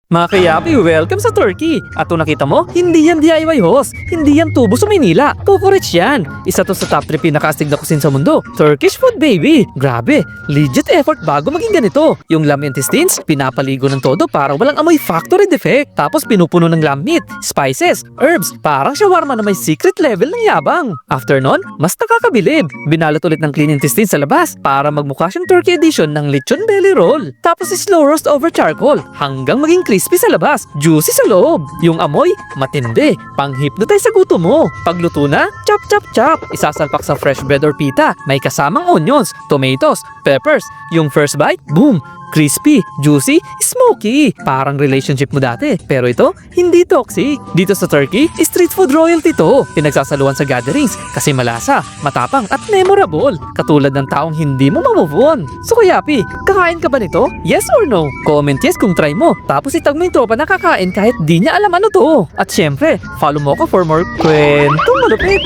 Mga kayapi, welcome sa Turkey. At kung nakita mo, hindi yan DIY host. Hindi yan tubo sa Maynila. Kukurits yan. Isa to sa top 3 pinakastig na kusin sa mundo. Turkish food, baby. Grabe, legit effort bago maging ganito. Yung lamb intestines, pinapaligo ng todo para walang amoy factory defect. Tapos pinupuno ng lamb meat, spices, herbs. Parang shawarma na may secret level ng yabang. After nun, mas nakakabilib. Binalot ulit ng clean intestines sa labas para magmukha siyang Turkey edition ng lechon belly roll. Tapos slow roast over charcoal hanggang maging crispy sa labas, juicy sa loob. Yung amoy, matindi. Pang-hypnotize sa gusto mo. Pagluto na, chop chop chop. Isasalpak sa fresh bread or pita. May kasamang onions, tomatoes, peppers. Yung first bite, boom! Crispy, juicy, smoky. Parang relationship mo dati. Pero ito, hindi toxic. Dito sa Turkey, street food royalty to. Pinagsasaluhan sa gatherings kasi malasa, matapang at memorable. Katulad ng taong hindi mo ma-move on. So Kuyapi, kakain ka ba nito? Yes or no? Comment yes kung try mo. Tapos itag mo yung tropa na kakain kahit di niya alam ano to. At syempre, follow mo ko for more kwentong malupit.